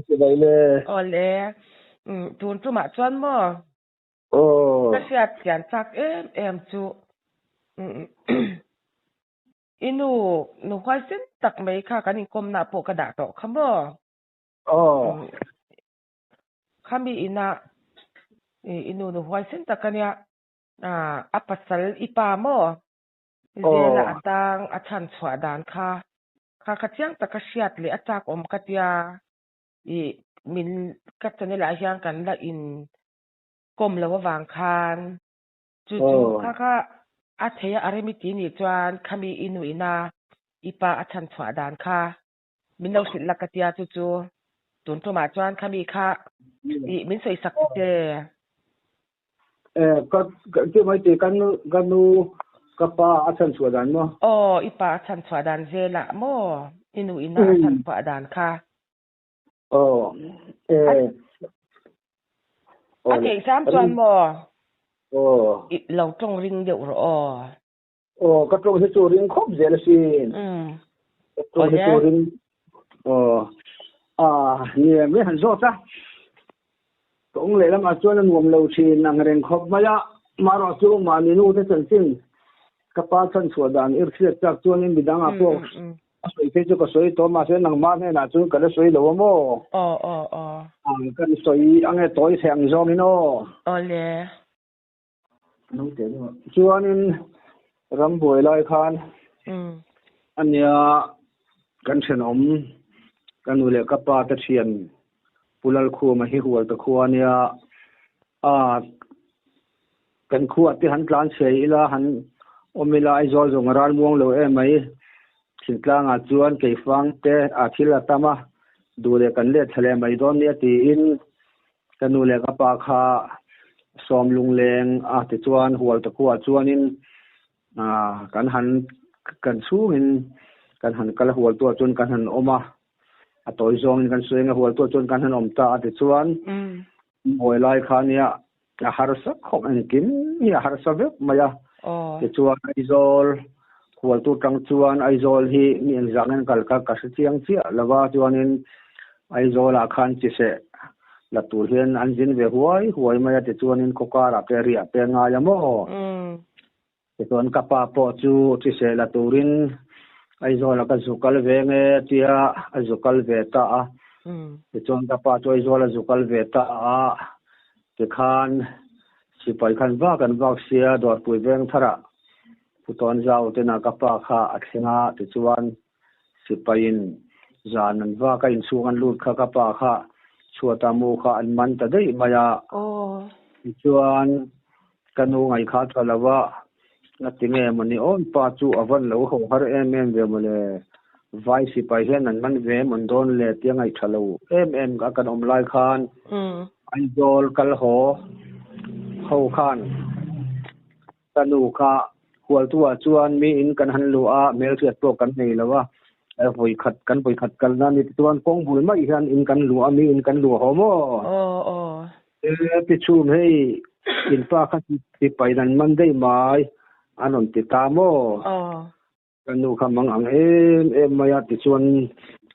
สิได้เลยแลตูนจุมาจวนบ่ก็เสียดกันจักจุอีหนูค่อยสิ้นตักไหมค่ะกันกรมหน้าปกกระดาษตอคำบ่คำมีอีน่ะอีหนูค่อยสิ้นตักกันเนี่ยอัปสัลอีปาหมอเจละตังอาชันสวดานค่ะกะเจียงตะกะเสียดเลยอาจากอมกะตยาอีมินกัตนี่หลายอย่างกันละอินกรมแล้ววางคานจู่ๆค่ะอาเทยอะไรมิตินี่จวนคำมีอินุอินาอีปาอาชันสวดานค่ะมินเอาสิละกะตยาจู่ๆตุนตัวมาจวนคำมีค่ะอีมินสวยสักเจก็ที่ไม่ติกันนูกะปาอาชันสวดานบ่อีปาอาชันสวดานเจละหมออินุอินาอาชันสวดานค่ะอันเอก3จวนบ่เราต้องริงเดี๋ยวก็ต้องให้จูริงครบเจละสิต้องให้จูริงนี่ไม่หันโซซะต้องเลยแล้วมาจวนงวมเราชีนังเรงครบมายะมารอจูมามินูที่สันซิงกะปาชันสวดานเสียจากจวนนี้มีดังพวกสวยที่ก็สวยตัวมาเสนังมาเนี่ยนะจูก็เลยสวยแล้วมั้งกันสวยอันนี้ตัวแสงจอมนี่เนาะเลยน้องเจ๋งว่ะจวนนี้รำบวยลอยคานอันเนี้ยกันขนมกันนูเลกะปาตะเชียนปุลัลคัวมาหิหัวตะคัวเนี่ยกันคัวที่หันกลานเฉยละหันอมิลาไอจอลจงรานม่วงโลไหมสินกลางจวนไก่ฟังเตทิลตามะดูเลกันเล็ดทะเลไม่โดนเนี่ยตีอินกันนูเลกะปาคาซอมลุงแรงติจวนหัวตะคัวจวนินกันหันกันสู้หินกันหันกันหัวตัวจนกันหันออกมาตัวจงกันสวยงหัวตัวจนกันหันอมตาติจวนหวยลอยคาเนี่ยหารสักของอันกินเนี่ยหารสักเว็บมายาติจวนไอโซลหัวตัวจังจวนไอโซลที่มีอันจังนั้นกันกัสเตียงเสียแล้วว่าจวนินไอโซลอาคารจิเสละตัวเห็นอันจินเวหวยมายาติจวนินโคการ์เปรียเปงายามโติจวนกับปาปอจูจิเสละตัวรินไอโซลก็สุกัลเวงเตียสุกัลเวตาติจวนกับปาตัวไอโซลสุกัลเวตาติคานสิไปคันว่ากันว่าเสียดอดปุยเวงทระผู้ตอนเจ้าตินากับปาคาอักษณะติจวนสิไปอินจานันว่ากันสูงันลูดคากับปาคาชัวตามูคาอันมันตะได้มายาติจวนกันนูไงคาทะละว่านัดเงี้ยมันนี่ปาจูอวันแล้วเขาหาเวมันเลยไวสิไปเห็นนั่นมันมันโดนเลยเตียงไอ้ทะลุก็กันลายคานไอโซลกัลโหเข้าคานกันนูคาหัวตัวจวนมีอินกันหันลัวเมลเสียตัวกันนี่แล้วว่าไปขัดกันนั่นนี่ตัวกองบุญมาอีกอันอินกันลัวมีอินกันลัวหอมไปชูมให้อินฟ้าคันที่ไปนั่นมันได้หมายอันนั้นติดตามกันนูคำมังอังมายาติชวน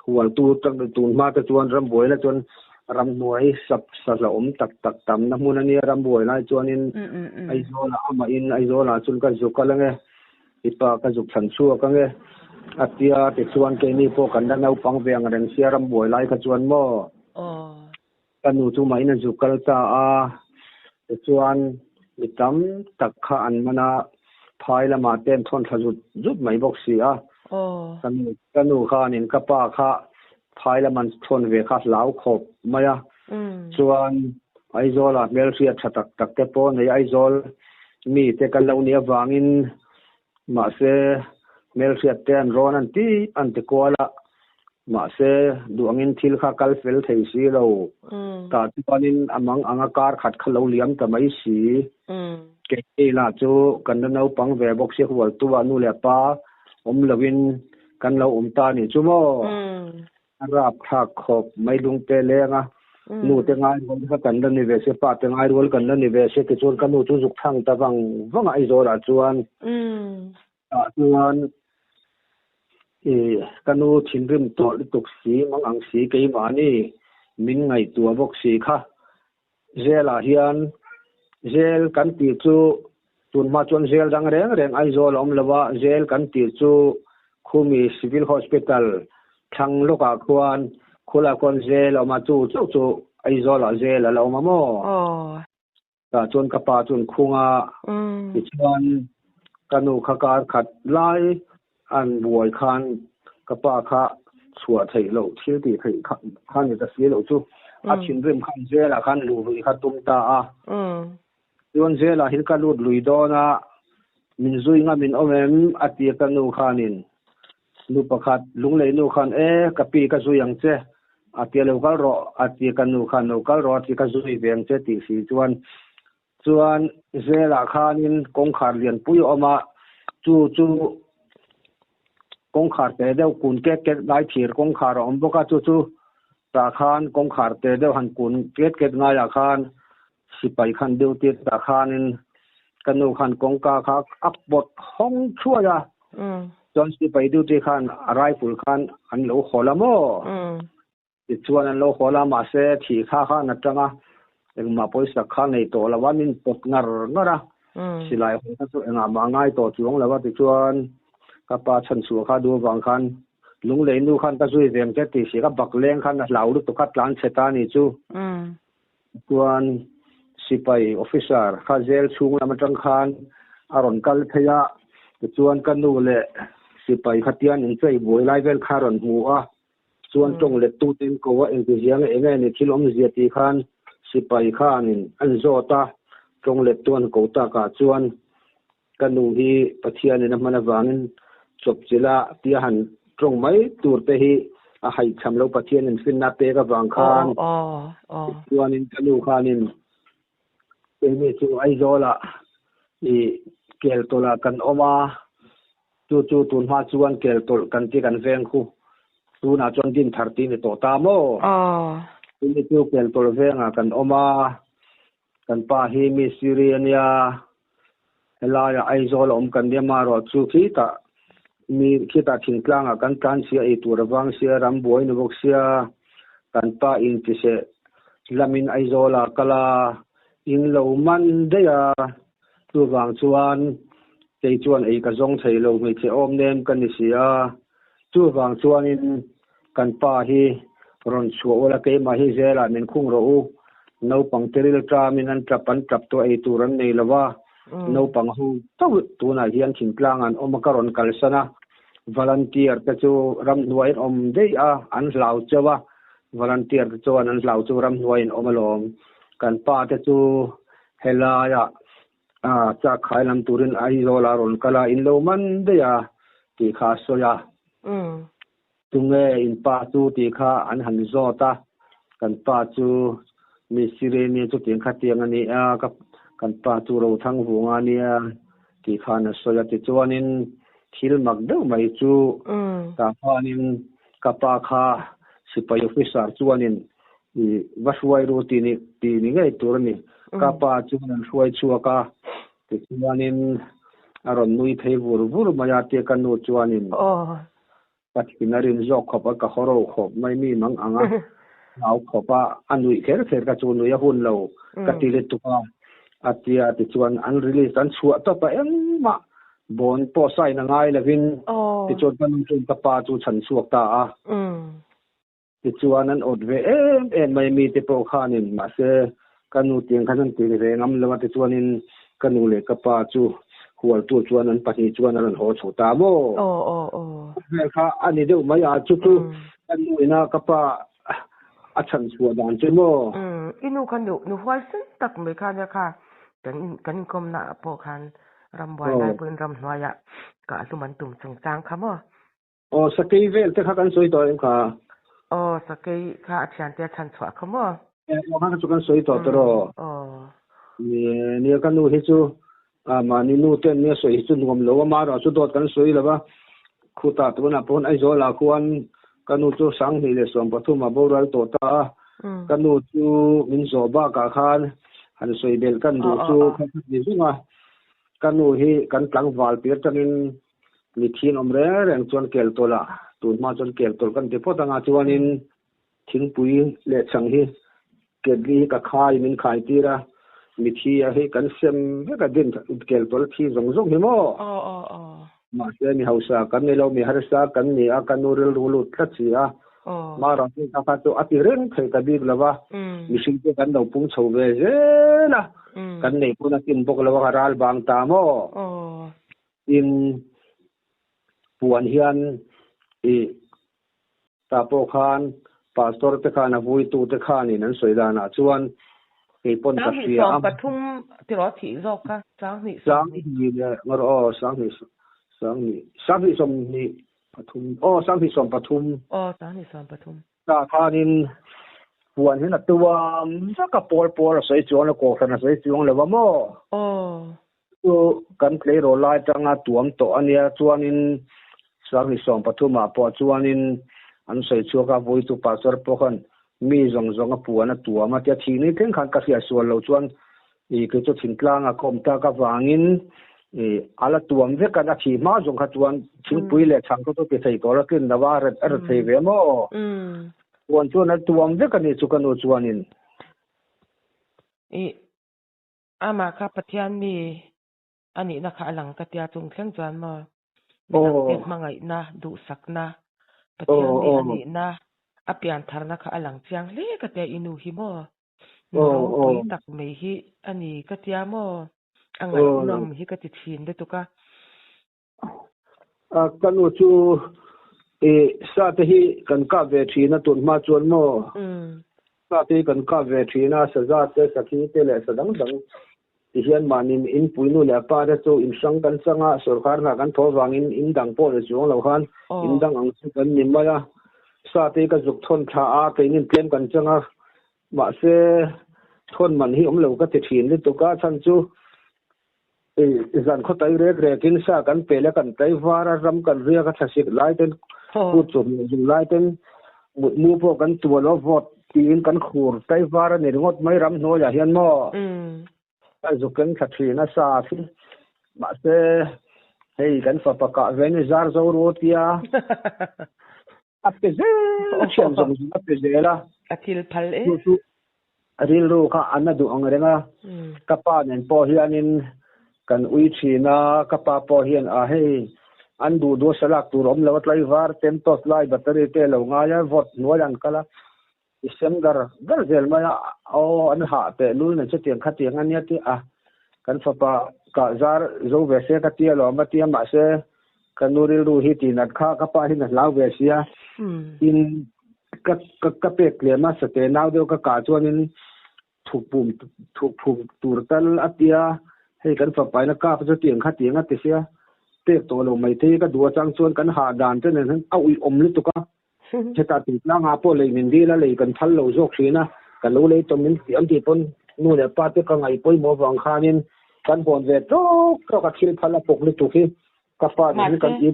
หัวตูจังตูนมาตะชวนรำบวยแล้วจนรำหน่วยสับสะอมตักตำน้ำมูนันนี่รำบวยนะชวนอินไอโซลามาอินไอโซลาจุนกันจุกกันแล้วไงอิปากกันจุกสันชัวกันไงอัตยาติชวนเกนี่พวกกันด้านเอาปังเวียงเรื่องเสียรำบวยไล่กันชวนมั่กันนูทุมาอินจุกกันตาติชวนมิตำตักขานมานาพายละมาเต้นทนทะจุดไม่บอกเสียกันนูข้านินกะป้าข้าพายละมันทนเวคัดเหลาขบมายะส่วนไอโซลเมลเซียตักเตปอนไอโซลมีแต่กันเหล่านี้วางินมาเซเมลเซียเต้นร้อนอันที่อันที่กัวละมาเซดวงินทิลข้าคัลเฟลเทสีเราแต่ที่ตอนนี้อังอาการขัดขลุ่ยเลี้ยงแต่ไม่สีเกล้าจูกันนั่นเอาปังเวบอกเสียหัวตัวนู่นแหละป้าลวินกันเราตานี่จูโม่ราบทักขบไม่ลุงเตเลงะนู่แต่งานคนกันนั่นนี่เวเสป้าแต่งานคนกันนั่นนี่เวเสกิจวนกันนู่จุกทั้งตะบังว่างไอโซลาจวนกันนู่ชินริมโตลิตุกสีมังอังสีเกยมานี่ min ngai tua bok si kha zela hian zel kan ti chu tun ma chon zel dang reng ai zol om lawa zel kan ti chu khumi civil hospital thang loka khuan khula kon zel oma chu ai zol a zel ala oma mo ta chon ka pa chon khunga ti chuan kanu khakar khat lai an buai khan ka pa kha chua thei lo thil ti thei khan ni ta si lo chu a chin rim khan zel a khan lu ri kha tum ta a chuan zel a hin ka lut lui dona min zui nga min omem ati kanu khanin nu pakhat lunglei nu khan ka pi ka zuyang che ati lo kal ro ati kanu khan no kal ro ti ka zui veng che ti si chuan zela khanin kong khar lian pui oma chu kong khar te deuh kun ke dai thir kong khar om boka chu ta khan kong khar te deuh han kun ke ngai a khan sipai khan deuh ti ta khanin kanu khan kong ka kha apbot hong chuaya chon sipai deuh ti khan rifle khan an lo kholamo ti chuan an lo kholama se thi kha na tanga engma poisa kha nei to lawanin pot ngara silai ho chu enga ma ngai to chuang lawa ti chuan ka pa chan su kha du wang khan lunglei nu khan ta zui veng che ti si ka bakleng khan la lau lu to ka tlan cheta ni chu chuan sipai officer kha zel chung lam tang khan aron kal theya ti chuan kanu le sipai khatian in chei boi lai vel kharon hu a chuan tong le tu tin ko wa eng ti hiang enge ni thilom zia ti khan sipai khanin an zota tong le tuan ko ta ka chuan kanu hi pathian in mana wangin chop chila tia han trong mai tur te hi a hai cham lo pathian in fin na te ka wang khan chuan in kanu khanin emi chu ai zola i kel tola kan oma chu tun ma chuan kel tol kan ti kan veng khu tu na chon din thar ti ni to ta mo emi chu kel tol venga kan oma kan pa hi mi siriania elaya ai zol om kan dia ma ro chu khi ta mi khita thingtlang a kan kan sia e tur wang sia ram boi no bok sia kan pa in ti se lamin ai zola kala in lo man de ya tu wang chuan tei chuan ei ka zong thei lo mi che om nem kan ni sia tu wang chuan in kan pa hi ron chuo ola ke ma hi zela min khung ro u no pang teril tra min an trapan trap to ei turan nei lawa no pang hu to tu na hian thingtlang an omakaron kalsana volunteer ta chu ram nuai om dei a an lau chawa volunteer ta chu an lau chu ram nuai om alom kan pa ta chu helaya cha khai lam turin ai zola ron kala in lo man de ya ti kha soya tunge in pa chu ti kha an han zota kan pa chu mi sireni chu ting kha tiang ani a kan pa chu ro thang hunga nia ti kha na soya ti chuanin thil mak deuh mai chu ta khanin kapa kha sipai officer chuanin i waswai ro ti ni ngai tur ni kapa chuan huai chuaka ti chuanin aron nui thei vur maya te kanu chuanin patinarin zok khopa ka horo khop mai mi mang anga nau khopa anui kher ka chu nui hun lo ka ti le tu ka atia ti chuan an release an chua to pa emma bon po sai na ngai lovin ti chuan kan chung ka pa chu chan chuak ta a ti chuan an odve em mai mi te po khanin ma se kanu tiang khanan ti re ngam lama ti chuanin kanu le ka pa chu hual tu chuan an pati chuan an ho chhuta mo kha ani deuh mai a chu kanu ina ka pa a chan chua dan che mo inu kan nu huai sen tak mai kha ja kha kan kom na po khan ram wai lai pun ram hnuaya ka luman tum chang kha mo sakei vel te kha kan soi to em kha sakei kha thian te chan chwa kha mo kha chu kan soi to ro ni kan nu hi chu ma ni nu ten ni soi chu ngom lo ma ra chu dot kan soi lawa khuta tu na pon ai zo la khuan kanu chu sang ni le som pathum ma boral to ta kanu chu min zo ba ka khan han soi bel kan du chu kha ni zunga kanu hi kan tlang wal pir tangin mi thin omre reng chuan kel tola tun ma chuan kel tol kan te potanga chuanin ทิ้งปุ๋ยและสังหิเกิดลีก็ขายมันขายตีระมีที่ให้กันเซมก็เดินเกลตัวที่จงหิมอมาเสียมีเฮาซากันนี่เรามีหาซากันนี่อากันนูเรลรูทัดเสียมาเราที่ตาตัวอติเรนเคยตะบีบละว่ามีสิ่งที่กันเราปุ่งโชเวเจนะกันนี่ปุ่นกินพวกละว่าราลบางตามออินปวนเฮียนตาโปคานปาสตอร์เตคานาวุยตูเตคานี่นั้นสวยดานะชวนปนตัดเสียปทุมติรอถีรอกค่ะสังนี่เนี่ยงรอสังนี่สมนี่ปทุมสังนี่สมปทุมสังนี่สมปทุมตาคานินปวนเห็นตัวสักปอลสวยจวนแล้วก็ขนาดสวยจวนแล้วว่าหม้อกันเคลโรไลจังตัวมโตอันเนี้ยจวนินสังนี่สมปทุมปอจวนินอันสวยชัวกับวุยตุปาสร์ปกันมีจงปวนตัวมาเตียทีนี้ถึงขันกเสียส่วนเราจวนคือจุดถึงกลางคมตากวางินala tuam ve kana thi ma jong kha tuan thing pui le chang to pe thei to la kin dawa ar thei ve mo tuan chu na tuam ve kan ni chu kan o chuanin ama kha pathian mi ani na kha alang ka tia chung thleng chan ma pe mangai na du sakna pathian mi ani na apian tharna kha alang chiang le ka te inu hi mo pui tak me hi ani ka tia mo angai nom hi ka ti thin de tuka kanu chu sa te hi kan ka ve thina tun ma chuan mo sa te kan ka ve thina saza te sakhi te le sadang dang ti hian manin in puinu le pa da chu in sang kan changa sarkar na kan tho wangin in dang po le chuang lo khan in dang ang chu kan nim ma sa te ka juk thon tha a te nin tlem kan changa ma se thon man hi lo ka ti thin le tuka chan chu zan kho tai re kin sa kan pele kan tai wara ram kan ria ka thasik lai ten pu chum jung lai ten mu po kan tu lo vot tin kan khur tai wara ni ngot mai ram no ya hian mo ai zu kan thathi na sa thi ma se hei kan fa pa ka ven zar zo ro tia apeze chen zong apeze la atil phal aril ro ka anadu angrenga kapa nen po hianin kan ui china kapa po hian a hei an du do salak turom lawat lai var tem tos lai battery te lo nga ya vot nualan kala isem gar zel ma an ha te lu na chetiang khatiang ania ti kan fa pa ka zar zo ve se ka ti lo ma ti ma se kanuri ru hi ti nat kha kapa hi na law ve sia in ka pek le ma se te naw de ka chuanin thuk phum tur tal atia hei kan fa pai na ka pa tiang kha tiang a ti sia te to lo mai te ka duwa chang chuan kan ha dan te nen au i om li tu ka cheta ti na nga po le min di la le kan thal lo jok thina kan lo le to min ti am ti pon nu le pa te ka ngai poi mo wang khanin kan bon ve to ka thil phala pok li tu ki ka pa ni kan i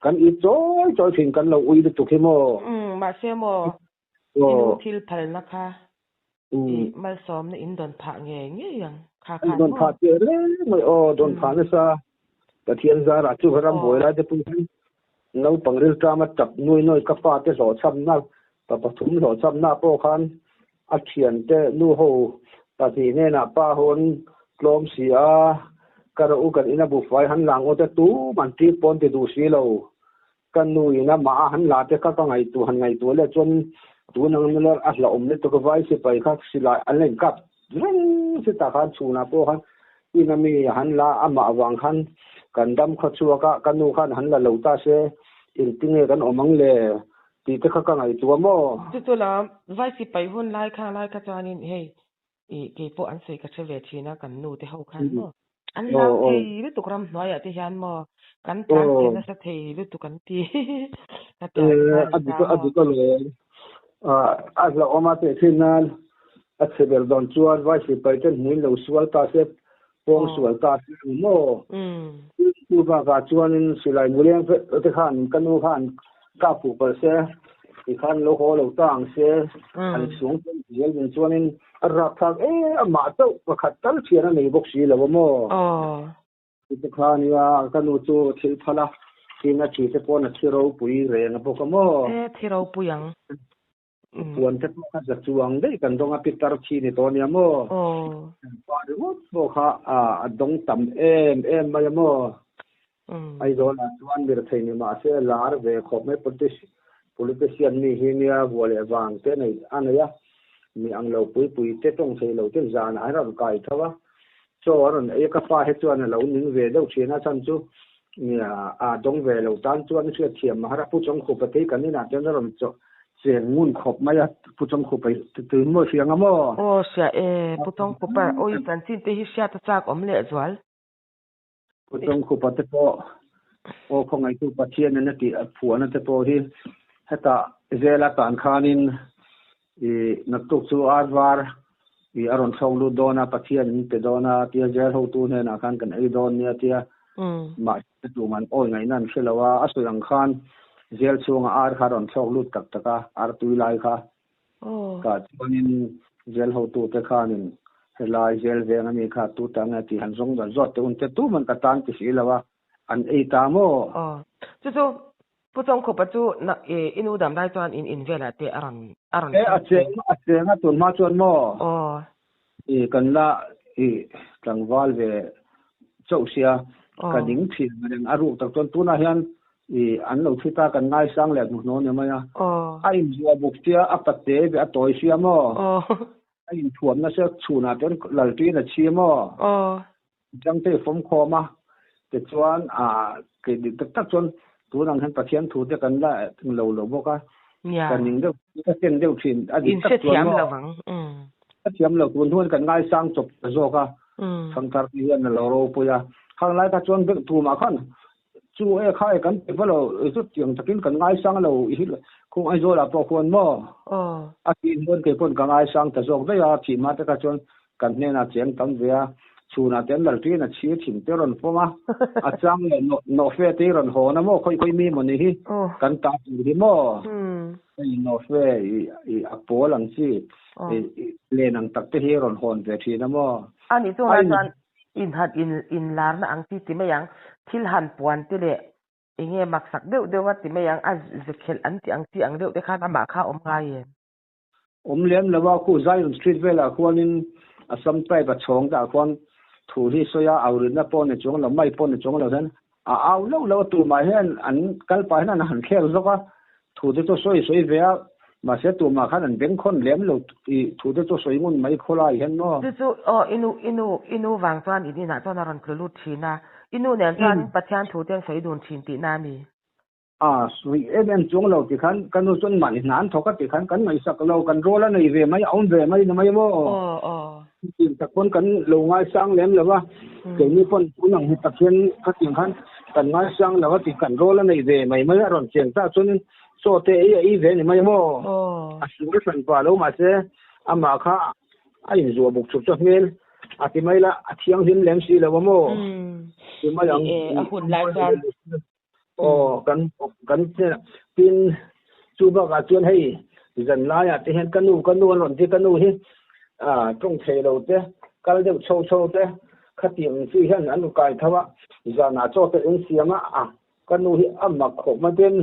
kan i choi thin kan lo ui li tu ki mo ma se mo thil phal na kha mal som na in don pha nge yang don pha te re mai don pha na sa ta thian za ra chu ram boi la de pu no pangril ta ma tap noi ka pa te so cham na pa thum so cham na po khan a thian te nu ho ta ti ne na pa hon klom sia ka ro kan ina bu fai han lang o te tu man ti pon te du si lo kan nu ina ma han la te ka ngai tu le chon tu nang le asla le to ka vai se pai kha sila an len kap reng se ta khan chuna po khan ina mi han la ama awang khan kan dam kha chuwa ka kanu khan han la lo ta se in tinge kan omang le ti te kha ka ngai tu mo tu la vai si pai hun lai ka chanin hei ke po an sei ka cheve thina kan nu te ho khan mo an la thei lu tu kram noi ati hian mo kan tan ke na sa thei lu tu kan ti ka ta adu ko le asla oma te final at sebel don chuan vai si pai ten hin lo sual ta se pong sual ta mo tu ba ga chuan in silai muleng te khan kanu khan ka pu par se i khan lo ho lo tang se an sung yel bin chuan in ra thak ama to pakhat tal chiana nei bok si lo mo te khan ya kanu chu thil phala tina chi te pon a thiro pui re na bok mo thiro puyang ปวนจะต้องจะจวงได้กันตรงอภิตรชีนี่ตัวเนี่ยโมปาดูโมค่ะดงตำเอ็มมาโมไอ้โดนจวนมีระเทนี่มาเสียลาร์เวขอบไม่politician ni hinia wole wang te nei anaya mi anglo pui te tong sei lo te zan ai ram kai thawa so ron e ka pa he chuan lo ning ve do thina chan chu ni a dong ve lo tan chuan se thiam ma ra pu chong khu pa te kan ni na chen ron cho chen ngun khop ma ya pu chong khu pa tu mo siang amo sia pu chong khu pa oi tan chin te hi sia ta chak om le zwal pu chong khu pa te po khong ai tu pa thian na ti phuan na te po hi heta zela tan khanin natuk chu arwar aron thonglu dona pathian te dona tia zel ho tu ne na khan kan ei don nia tia ma tu man oi ngai nan khelawa asuyang khan zel chunga ar kharon thonglu tak taka ar tuilai kha ka chuanin zel ho tu te khanin helai zel ve ngami kha tu tanga ti han zong da zot te un te tu man ka tan ti silawa an ei ta mo chu pu chong khu pa chu na inu dam dai chuan in vela te aron a cheng a tun ma chuan mo kan la tlangwal ve chau sia kan ding thin reng aru tak chuan tuna hian an lo thita kan ngai sang le no ne maya ai zua buk tia a patte ve a toi sia mo ai thuam na se chuna ten lalti na chi mo jang te fom khoma te chuan ke di tak chuan tu nang han pathian thu te kan la lo boka kan ning de ka chen de thin a di tak chuan mo thiam lo kun thon kan ngai sang chop zo ka sangkar ni an lo ro puya khang lai ka chuan bek tu ma khan chu e khai kan pe lo su tiang takin kan ngai sang lo hi khung ai zo la po khon mo a tin hon ke pon kan ngai sang ta zok da ya thi ma ta ka chuan kan ne na cheng tam vea chuna ten lal ti na chi thim te ron poma a chang no fe te ron ho na mo khoi mi mo ni hi kan ta hi mo ai no fe I a polang chi le nang tak te hi ron hon ve thi na mo ani chu na chan in hat in lar na ang ti me yang thil han puan ti le inge mak sak deu wa ti me yang az zekhel an ti ang deu te kha ta ma kha om nga ye lem lawa khu Zion Street vela khwanin asam tai ba chong da khwan thu hi soya aurin na pon ne chong lo mai pon ne chong lo dan au lo tu ma hen an kal pa hen an han khel zoka thu de to soi ve ma se tu ma khan an beng khon lem lo thu de to soi ngun mai khola hen no chu inu wang chuan ini na chuan ran khlu thina inu ne chuan pathian thu ten soi dun thin ti na mi sui em chung lo ti khan kan chun man nan thoka ti khan kan mai sak lo kan rola nei ve mai aun ve mai na mai mo tin tak pon kan lo ngai sang lem lawa ke ni pon punang hi takhen ka ting khan kan ngai sang lawa ti kan rola nei ve mai ron cheng ta chun so te e ve ni mai mo asu san pa lo ma se ama kha ai zo buk chu ngel ati mai la athiang him lem si lawa mo ti mai ang a hun lai san kan tin chu ba ga chuan hei zan la ya te hen kanu ron ti kanu hi trong thei lo te kal deu chou te khatiang chi hian an kai thawa zana cho te in siama kanu hi amma kho ma den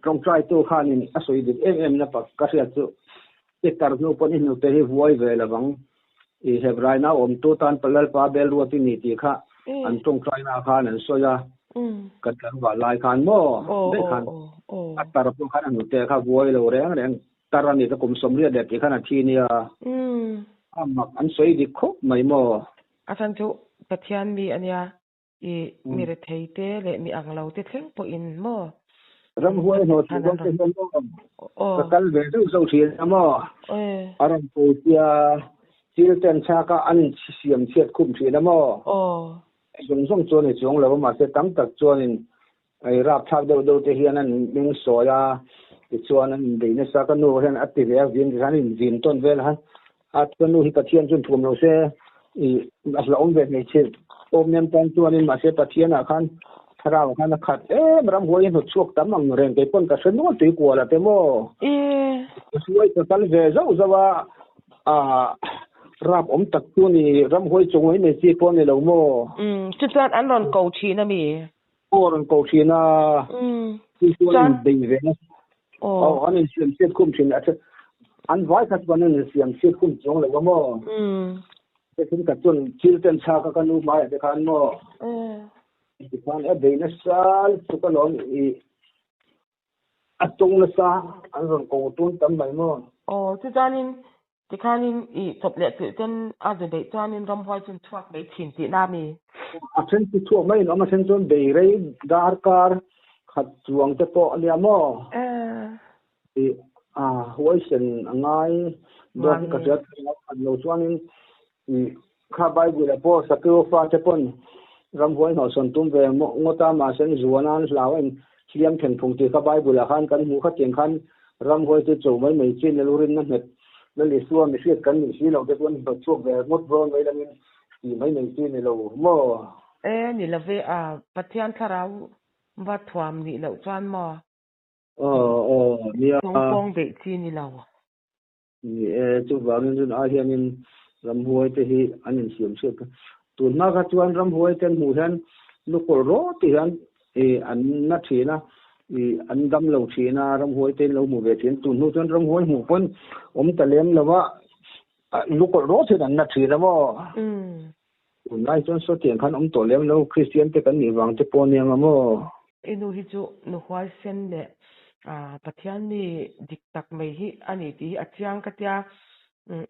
trong trai to khanin asoi dit em na pa ka sia chu te tar no pon in no te hi voi ve la bang hebrai na om to tan palal pa bel ro ti ni ti kha an trong trai na khan an soya kan wa lai khan mo de khan atar po khan an te kha voi lo reng tarani ta kum som ria de ti khan a thi nia amak an soi di khop mai mo asan chu pathian mi ania mi re thei te le mi anglo te thleng po in mo ram huai no ti bang te mo ka kal ve du so thien mo aram po tia til ten cha ka an siam chet khum thien mo song chuan ni chong lo ma se tam tak chuan in ai rap thak do te hian an ming soya ti chuan an de na sa ka no hen ati ve vin ran in vin ton vel han at ka no hi pathian chun thum lo se asla om ve nei che om nem tan chuan in ma se pathian a khan thara khan khat ram hoi no chuak tam ang reng ke pon ka sen no ti ko la te mo suai ka kal ve zawa rap om tak tu ni ram hoi chungoi ne chi pon ni lo mo chu chuan an ron ko thi na mi ron ko thi na chi chuan dei ve na อันนี้เสียมเสียคุ้มชินอันไว้คัดวันนี้เสียมเสียคุ้มจงเลยว่ามั้งจะถึงกับจนชิลเต็นชากันนูมาเด็กอันมั้งที่ฟังเดี๋ยวนี้สัลสุกลอนอัตรงละซาอันนั้นก็ตุนตั้มไปมั้งที่จานินที่ข้านินจบเละคือจนอาจจะได้จานินรำพอยจนทวักได้ชินที่น้ามีเช่นที่ทวักไม่เอามาเช่นจนเบย์เลยดาร์การขัดจวงจะโตเลียมั้งหัวเส้นง่ายโดนกระเจิดอันโน้นจวนนี้ข้าใบบุหรี่พอสักตัวฟ้าจะพ้นรำหัวหน่อส่วนตุ้มเวมงดตามมาเส้นจวนนั้นลาวเองเชี่ยมเข็นพงที่ข้าใบบุหรี่ขันกันหูขัดเจียงขันรำหัวจะจู่ไม่จีนในลูรินนั่นเหตุแล้วลิส่วนไม่เชื่อกันนี่เราจะวนตัวช่วงเวงดร้อนไว้แล้วนี่ไม่จีนในเรามั่วนี่เราเวปัจจัยทาราวัดทวามนี่เราจวนมั่วเนี่ยปองเด็กจีนี่เรานี่จุดว่านี่จนอาเฮียนี่รำหัวจะให้อันนี้เสียมเชื่อกันตัวนักจวนรำหัวจะหมู่ท่านลูกโรที่ท่านอันนัดชีนะอันดำเหล่าชีนะรำหัวจะเราหมู่เวทีตัวนู้นจนรำหัวหมู่คนตะเลี้ยงแล้วว่าลูกโรที่นั่นนัดชีนะว่าตัวนั้นจนสุดที่ขันตัวเลี้ยงแล้วคริสเตียนจะกันนี่วางจะปนยังมั้งนูฮิจูนูหัวเส้นเละปัจจัยนี้ดิกตักไม่ฮิอันนี้ที่อาจารย์กัตยา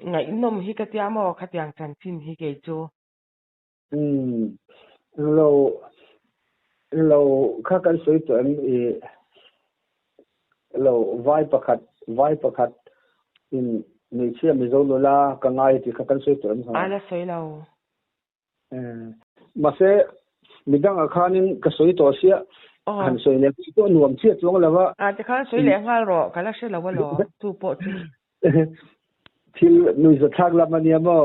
ไงนมฮิกัตยาโมขัดยังจันทินฮิเกจูเราข้ากันสวยตัวนี้เราไหว้ประคัดในเชื่อมิโซโลลากังไงที่ข้ากันสวยตัวนี้อะไรสวยเรามาเสมีดังอาคารนี้ก็สวยตัวเสียหันสวยเนี่ยตัวหน่วมเชื่อจงแล้วว่าจะข้าสวยเหลืองฮาร์โร่กันแล้วเชื่อแล้วว่าหรอตูโปจีที่นุยจะทักละมันเนี่ยมั้ง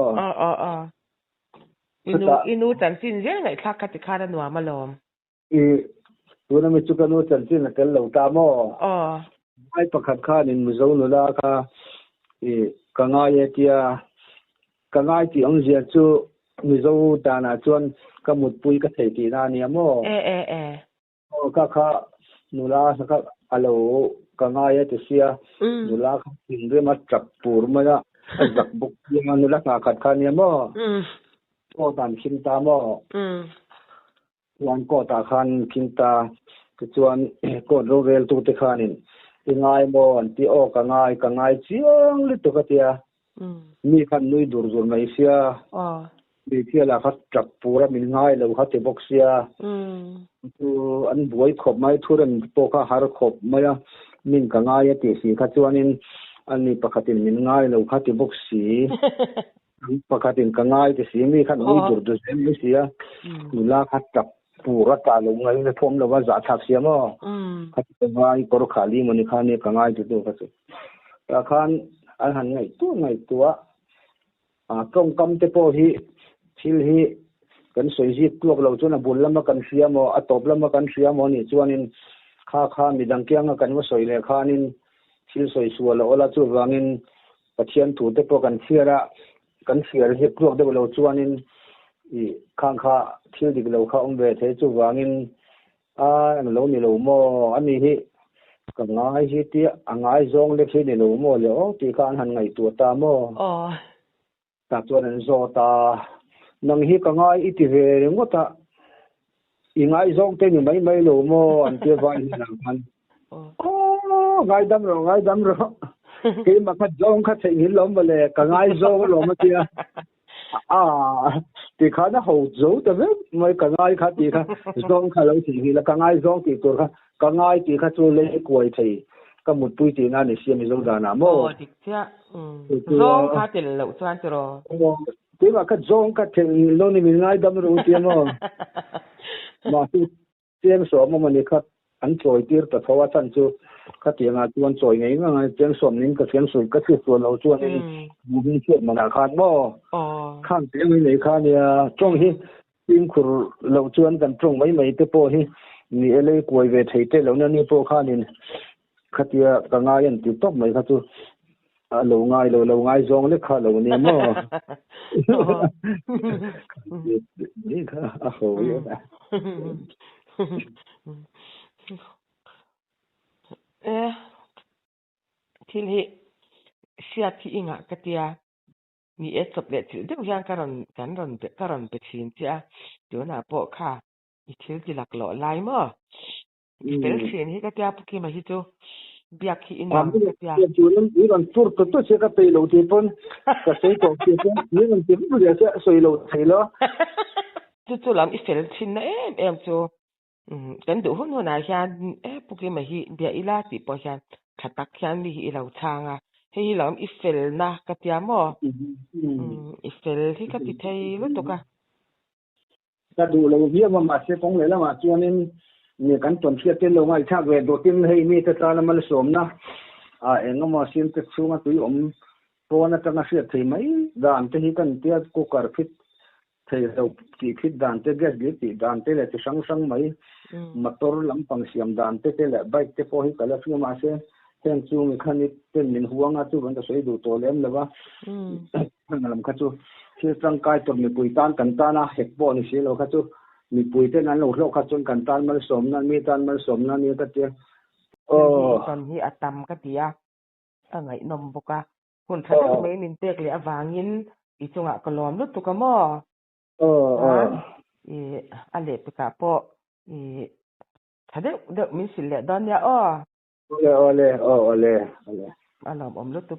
อินูจันจินเรื่องไหนทักกัติคาร์นัวมาลอมตัวนั้นไม่จุกันนูจันจินกันเหล่าตามไม่ประคับข้านินมุโซนุลาค่ะกังไงที่องเจียจูมุโซตานาจวนก็มุดปุยก็เทกีนาเนี่ยมั้งก็นุลาสักฮัลโหลกังไงที่เสียนุลาเขาถึงเรื่องมาจับปูร์มาละจับบุกยังนุลาขัดข้าเนี่ยมั้งก็ตามคินตามวันก็ตาคันคินตาก็จวนก็โรเวลตุติคันินง่ายมอนที่ออกง่ายเจียงลิตุกเตียมีคันนุยดูร์ไม่เสียมีเที่ยวละคัดจับปูระมีง่ายแล้วคัดเตบกเสียตัวอันบวยขบไม่ทุเรนโปกหารขบไม่มินง่ายที่สีคัดจวนินอันนี้ปกติมินง่ายแล้วคัดเตบกสีปกติกังไงที่สีมีขันอุ้ยดูเส้นไม่เสียนุลาขัดจับปูรัตาลงไงในพรมเราว่าจะทักเสียมั้งขัดจับไว้กรขาลีมันนี่ขันนี่กังไงจุดเดียวกันสิแต่ขันอันหันไงตัวตรงกำเตโปฮีชิลฮีกันสวยจีตัวเราจนบุญละมากันเสียมั้งอัตบละมากันเสียมั้งนี่จวนนินข้ามีดังเกียงกันว่าสวยเลยข้านินชิลสวยสัวแล้วละจุดวางินปะเทียนถูเตโปกันเสียระกันเสียเฮ็ดพวกเดี๋ยวเราจวนนินข้างเที่ยวดิเราเข้าองเวทให้จุวางินเรานี่เราโมอันนี้ที่กับง่ายที่เตี้ยง่ายจงเล็กที่นี่เราโมแล้วที่การหันไงตัวตาโมตาตัวนั้นโซตานังฮีก็ง่ายอิติเวรงก็ตาง่ายจงเต็มไม่เราโมอันเที่ยววันนั้นมันง่ายดำเราที่มาคัดจงคัดเสียงลมไปเลยกังไงจงลมมาเสียที่ข้าน่ะหูจงแต่ไม่กังไงคัดที่ข้าจงข้าเราสิ่งที่ละกังไงจงที่ตัวข้ากังไงที่ข้าตัวเล็กกว่าที่ก็หมดปุยที่นั่นนี่เสียไม่จงดานาโมดิเจ้าจงข้าเต็มเราจวนจรอที่มาคัดจงคัดเสียงลมนี่มีง่ายดำรู้เสียโมมาที่เสียงสวมมันนี่คัดอันโจยตีร์แต่เพราะว่าท่านจูข้าเตียงจวนโจยไงก็ไงเสียงสวมนี้ก็เสียงสวยก็คือตัวเราจวนนี่บุญเชื่อมันอาคารบ่ข้างเตียงไม่ข้าเนี่ยจงที่ยิ่งขุดเราจวนกันจงไม่เตโปที่นี่อะไรกวยเวทีเตเราเนี่ยนี่โปข้านี่ข้าเตียกังไงยันติดตบไม่ข้าจูเราง่ายจงเล็กข้าเราเนี่ยมั้งนี่ข้าโอ้ยนะ til he sia ti inga katia ni etop le til de yang karon pe chin tia do na po kha i thil ti lak lo lai mo pel chin hi katia puki ma hi tu biak hi inam katia chu len ni ron tur to se ka pe lo ti pon ka sei ko ti pon ni ron ti bu ya se soi lo thai lo tu lam i fel chin na em chu kan du hun hona hian puki ma hi bia ila ti po hian khatak hian mi hi lo changa hei lam i fel na katia mo i fel hi ka ti thei lo to ka du lo via ma se kong le la ma chuanin ni kan ton thia te lo ngai tha ve do tin hei mi ta ta na mal som na enga ma sim te chunga tui pona ta na sia thei mai dan te hi kan tia ko kar fit thei lo ti fit dan te gas gi ti dan te le te sang mai motor lampang siam dan te le bike te po hi kala fi ma se ten chu mi khani ten min huanga chu ban ta sei du to lem lewa lam kha chu si sang kai to mi pui tan kan ta na hek bo ni se lo kha chu mi pui te nan lo kha chun kan tan mal som na mi tan mal som na ni ta te ton hi atam ka tia angai nom boka hun tha me min tek le awangin i chunga kolom lu tu ka mo ale pe ka po thade de min sil le don ya ole alom om lu tu